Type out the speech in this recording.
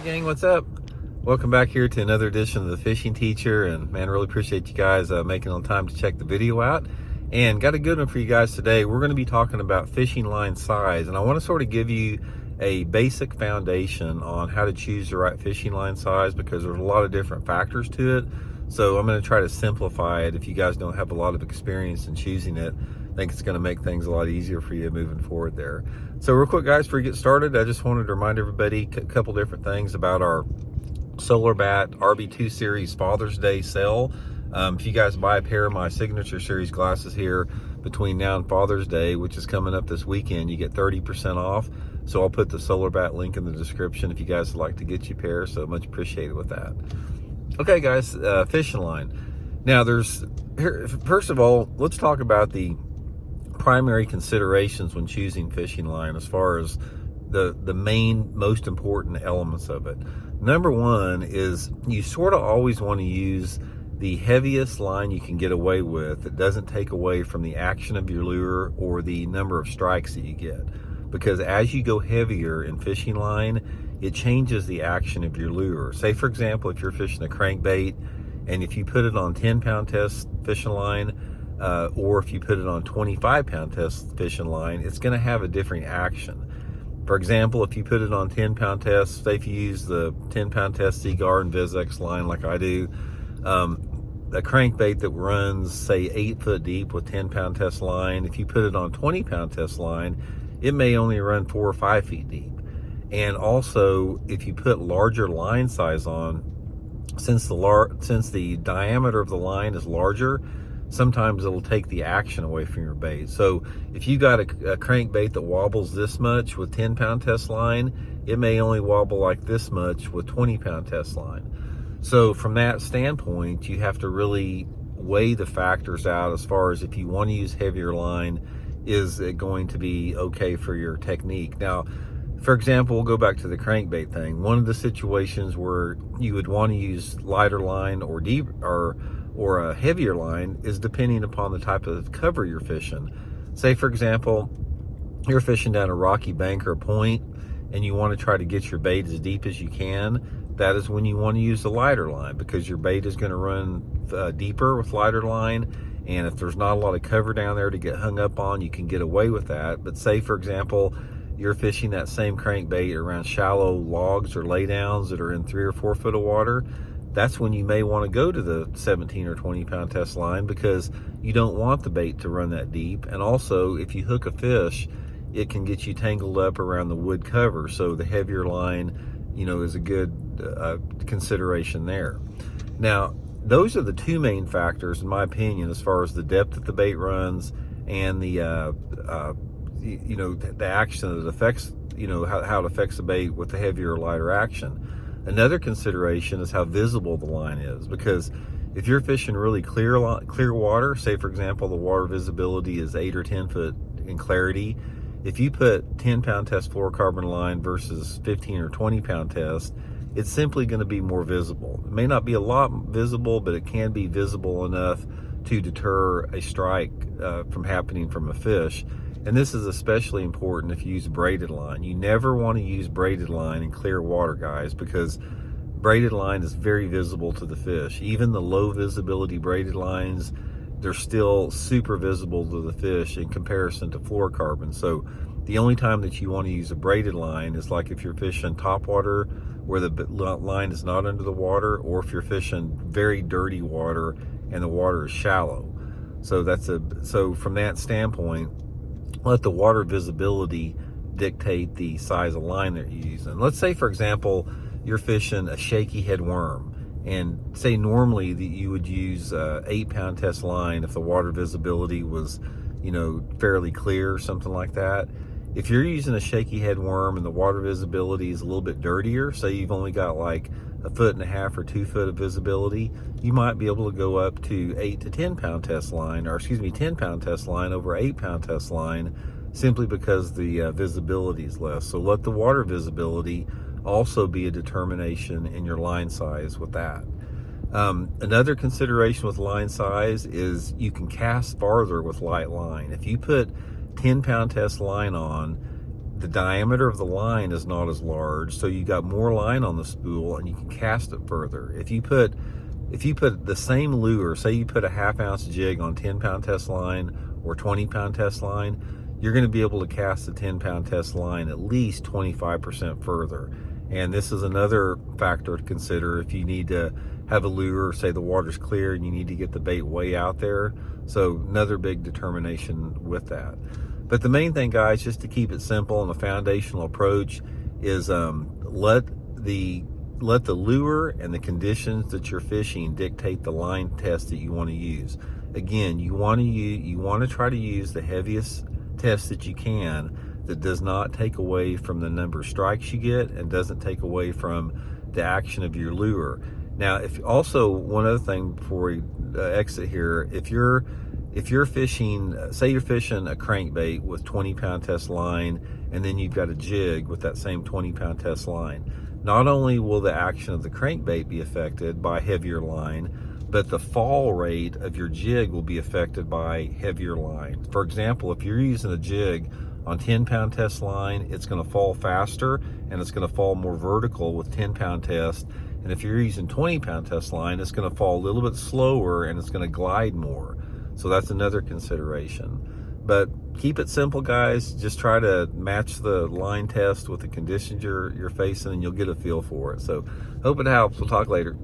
gang, what's up? Welcome back here to another edition of the Fishing Teacher, and man, really appreciate you guys making on time to check the video out. And got a good one for you guys today. We're going to be talking about fishing line size, and I want to sort of give you a basic foundation on how to choose the right fishing line size, because there's a lot of different factors to it. So I'm going to try to simplify it. If you guys don't have a lot of experience in choosing it, I think it's going to make things a lot easier for you moving forward there. So real quick, guys, before we get started, I just wanted to remind everybody a couple different things about our Solar Bat RB2 Series Father's Day sale. If you guys buy a pair of my Signature Series glasses here between now and Father's Day, which is coming up this weekend, you get 30% off. So I'll put the Solar Bat link in the description if you guys would like to get you a pair. So much appreciated with that. Okay, guys, fishing line. Now, first of all, let's talk about the primary considerations when choosing fishing line as far as the main, most important elements of it. Number one is you sort of always want to use the heaviest line you can get away with that doesn't take away from the action of your lure or the number of strikes that you get. Because as you go heavier in fishing line, it changes the action of your lure. Say, for example, if you're fishing a crankbait, and if you put it on 10-pound test fishing line, or if you put it on 25-pound test fishing line, it's going to have a different action. For example, if you put it on 10-pound test, say if you use the 10-pound test Seaguar and VizX line like I do, a crankbait that runs, say, 8 foot deep with 10-pound test line, if you put it on 20-pound test line, it may only run 4 or 5 feet deep. And also, if you put larger line size on, since the diameter of the line is larger, sometimes it'll take the action away from your bait. So if you got a crankbait that wobbles this much with 10-pound test line, it may only wobble like this much with 20-pound test line. So from that standpoint, you have to really weigh the factors out as far as if you want to use heavier line, is it going to be okay for your technique? Now, for example, we'll go back to the crankbait thing. One of the situations where you would want to use lighter line or deep or a heavier line is depending upon the type of cover you're fishing. Say, for example, you're fishing down a rocky bank or a point and you want to try to get your bait as deep as you can. That is when you want to use the lighter line, because your bait is going to run deeper with lighter line. And if there's not a lot of cover down there to get hung up on, you can get away with that. But say, for example, you're fishing that same crankbait around shallow logs or laydowns that are in 3 or 4 foot of water, that's when you may want to go to the 17 or 20-pound test line, because you don't want the bait to run that deep. And also, if you hook a fish, it can get you tangled up around the wood cover. So the heavier line, is a good consideration there. Now, those are the two main factors, in my opinion, as far as the depth that the bait runs and the action that affects, how it affects the bait with the heavier or lighter action. Another consideration is how visible the line is, because if you're fishing really clear water, say, for example, the water visibility is 8 or 10 foot in clarity, if you put 10-pound test fluorocarbon line versus 15 or 20-pound test, it's simply going to be more visible. It may not be a lot visible, but it can be visible enough to deter a strike from happening from a fish. And this is especially important if you use braided line. You never want to use braided line in clear water, guys, because braided line is very visible to the fish. Even the low visibility braided lines, they're still super visible to the fish in comparison to fluorocarbon. So the only time that you want to use a braided line is like if you're fishing topwater where the line is not under the water, or if you're fishing very dirty water and the water is shallow. So from that standpoint, let the water visibility dictate the size of line that you're using. Let's say, for example, you're fishing a shaky head worm, and say normally that you would use 8-pound test line if the water visibility was, fairly clear or something like that. If you're using a shaky head worm and the water visibility is a little bit dirtier, say you've only got like 1.5 foot or 2 foot of visibility, you might be able to go up to 8 to 10-pound test line, 10-pound test line over 8-pound test line, simply because the visibility is less. So let the water visibility also be a determination in your line size with that. Another consideration with line size is you can cast farther with light line. If you put 10-pound test line on, the diameter of the line is not as large, so you got more line on the spool and you can cast it further. If you put the same lure, say you put a 1/2 ounce jig on 10-pound test line or 20-pound test line, you're going to be able to cast the 10-pound test line at least 25% further. And this is another factor to consider if you need to have a lure, say the water's clear and you need to get the bait way out there. So another big determination with that. But the main thing, guys, just to keep it simple and a foundational approach is let the lure and the conditions that you're fishing dictate the line test that you want to use. Again, you want to try to use the heaviest test that you can that does not take away from the number of strikes you get and doesn't take away from the action of your lure. Now, if also one other thing before we exit here, if you're fishing, say you're fishing a crankbait with 20-pound test line, and then you've got a jig with that same 20-pound test line, not only will the action of the crankbait be affected by heavier line, but the fall rate of your jig will be affected by heavier line. For example, if you're using a jig on 10-pound test line, it's going to fall faster and it's going to fall more vertical with 10-pound test. And if you're using 20-pound test line, it's going to fall a little bit slower and it's going to glide more. So that's another consideration. But keep it simple, guys. Just try to match the line test with the conditions you're facing and you'll get a feel for it. So hope it helps. We'll talk later.